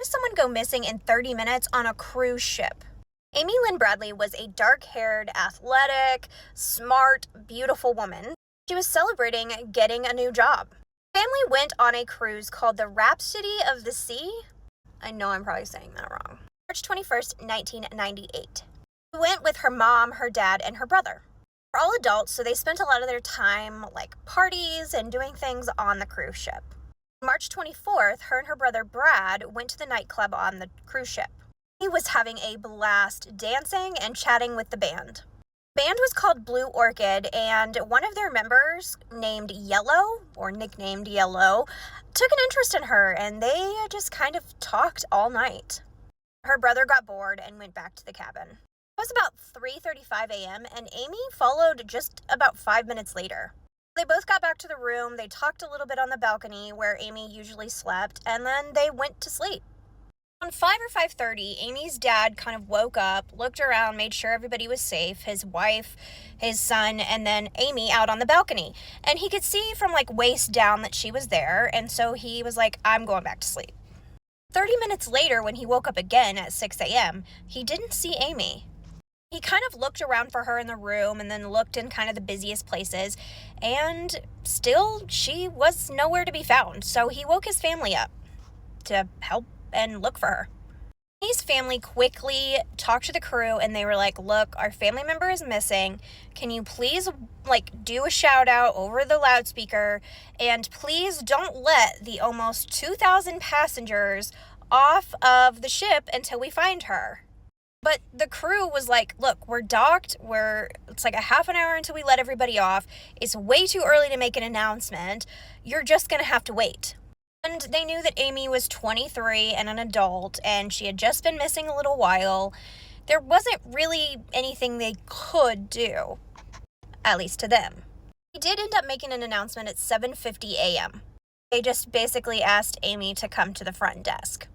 Did someone go missing in 30 minutes on a cruise ship? Amy Lynn Bradley was a dark-haired, athletic, smart, beautiful woman. She was celebrating getting a new job. The family went on a cruise called the Rhapsody of the Sea. I know I'm probably saying that wrong. March 21st, 1998. She went with her mom, her dad, and her brother. They're all adults, so they spent a lot of their time like parties and doing things on the cruise ship. March 24th, her and her brother Brad went to the nightclub on the cruise ship. He was having a blast dancing and chatting with the band. The band was called Blue Orchid, and one of their members, named Yellow, or nicknamed Yellow, took an interest in her, and they just kind of talked all night. Her brother got bored and went back to the cabin. It was about 3:35 a.m., and Amy followed just about 5 minutes later. They both got back to the room, they talked a little bit on the balcony where Amy usually slept, and then they went to sleep. On 5 or 5:30, Amy's dad kind of woke up, looked around, made sure everybody was safe, his wife, his son, and then Amy out on the balcony. And he could see from like waist down that she was there, and so he was like, I'm going back to sleep. 30 minutes later, when he woke up again at 6 a.m., he didn't see Amy. He kind of looked around for her in the room and then looked in kind of the busiest places, and still she was nowhere to be found. So he woke his family up to help and look for her. His family quickly talked to the crew, and they were like, look, our family member is missing. Can you please do a shout out over the loudspeaker, and please don't let the almost 2,000 passengers off of the ship until we find her. But the crew was like, look, we're docked. It's like a half an hour until we let everybody off. It's way too early to make an announcement. You're just going to have to wait. And they knew that Amy was 23 and an adult, and she had just been missing a little while. There wasn't really anything they could do, at least to them. They did end up making an announcement at 7:50 a.m. They just basically asked Amy to come to the front desk.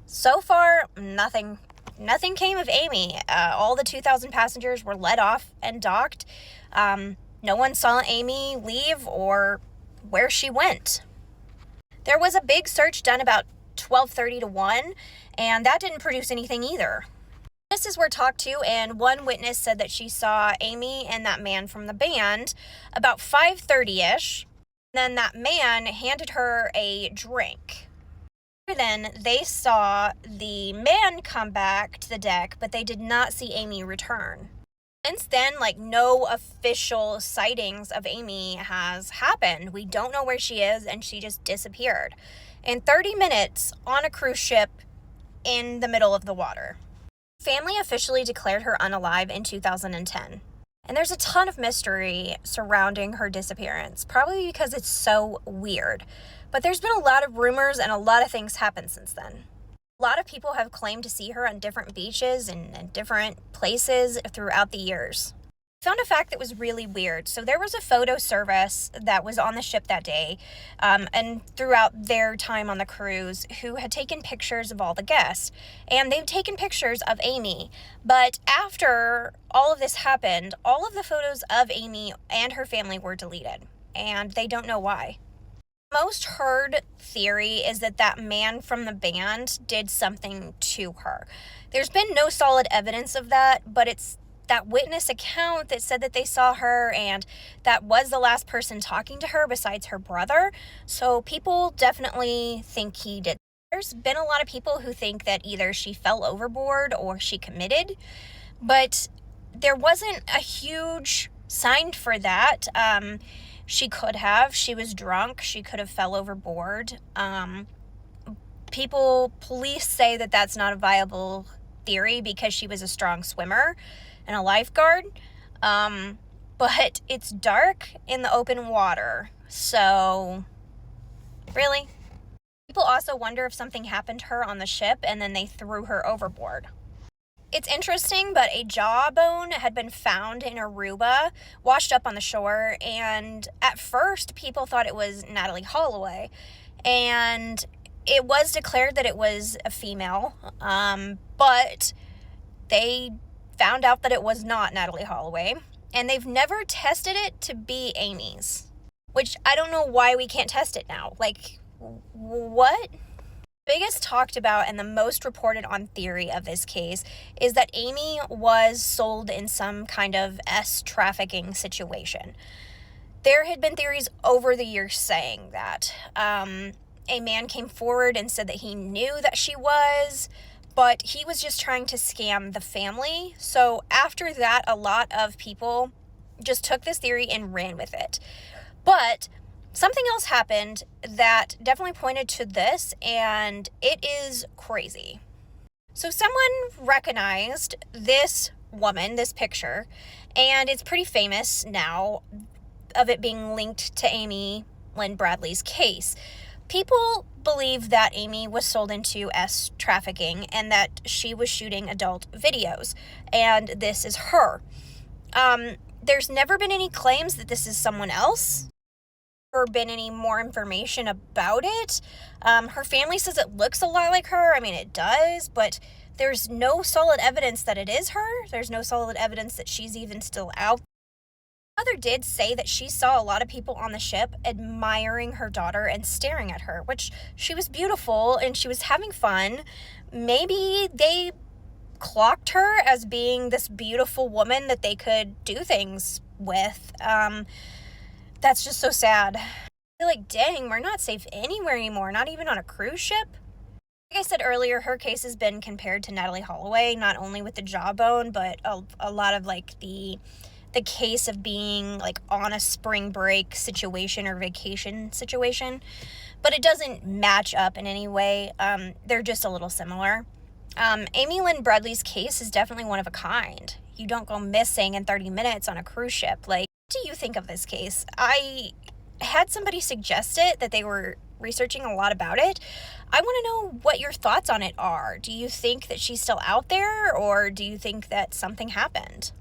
So far, nothing came of Amy. All the 2,000 passengers were let off and docked. No one saw Amy leave or where she went. There was a big search done about 12:30 to 1, and that didn't produce anything either. Witnesses were talked to, and one witness said that she saw Amy and that man from the band about 5:30-ish. Then that man handed her a drink. Then they saw the man come back to the deck, but they did not see Amy return. Since then, no official sightings of Amy has happened. We don't know where she is, and she just disappeared. In 30 minutes on a cruise ship in the middle of the water. Family officially declared her unalive in 2010. And there's a ton of mystery surrounding her disappearance, probably because it's so weird. But there's been a lot of rumors and a lot of things happened since then. A lot of people have claimed to see her on different beaches and different places throughout the years. I found a fact that was really weird. So there was a photo service that was on the ship that day, and throughout their time on the cruise, who had taken pictures of all the guests. And they've taken pictures of Amy. But after all of this happened, all of the photos of Amy and her family were deleted. And they don't know why. Most heard theory is that that man from the band did something to her. There's been no solid evidence of that, but it's that witness account that said that they saw her, and that was the last person talking to her besides her brother. So people definitely think he did. There's been a lot of people who think that either she fell overboard or she committed, but there wasn't a huge sign for that. She could have. She was drunk. She could have fell overboard. Police say that that's not a viable theory because she was a strong swimmer and a lifeguard. But it's dark in the open water. So, really? People also wonder if something happened to her on the ship and then they threw her overboard. It's interesting, but a jawbone had been found in Aruba, washed up on the shore, and at first people thought it was Natalie Holloway, and it was declared that it was a female, but they found out that it was not Natalie Holloway, and they've never tested it to be Amy's, which I don't know why we can't test it now. What? Biggest talked about and the most reported on theory of this case is that Amy was sold in some kind of trafficking situation. There had been theories over the years saying that. A man came forward and said that he knew that she was, but he was just trying to scam the family. So after that, a lot of people just took this theory and ran with it. But something else happened that definitely pointed to this, and it is crazy. So someone recognized this woman, this picture, and it's pretty famous now of it being linked to Amy Lynn Bradley's case. People believe that Amy was sold into trafficking and that she was shooting adult videos, and this is her. There's never been any claims that this is someone else or been any more information about it. Her family says it looks a lot like her. I mean, it does, but there's no solid evidence that it is her. There's no solid evidence that she's even still out. Mother did say that she saw a lot of people on the ship admiring her daughter and staring at her, which she was beautiful and she was having fun. Maybe they clocked her as being this beautiful woman that they could do things with. That's just so sad. I feel like, dang, we're not safe anywhere anymore, not even on a cruise ship. Like I said earlier, her case has been compared to Natalie Holloway, not only with the jawbone, but a lot of like the case of being like on a spring break situation or vacation situation, but it doesn't match up in any way. They're just a little similar. Amy Lynn Bradley's case is definitely one of a kind. You don't go missing in 30 minutes on a cruise ship. Like, what do you think of this case? I had somebody suggest it, that they were researching a lot about it. I want to know what your thoughts on it are. Do you think that she's still out there, or do you think that something happened?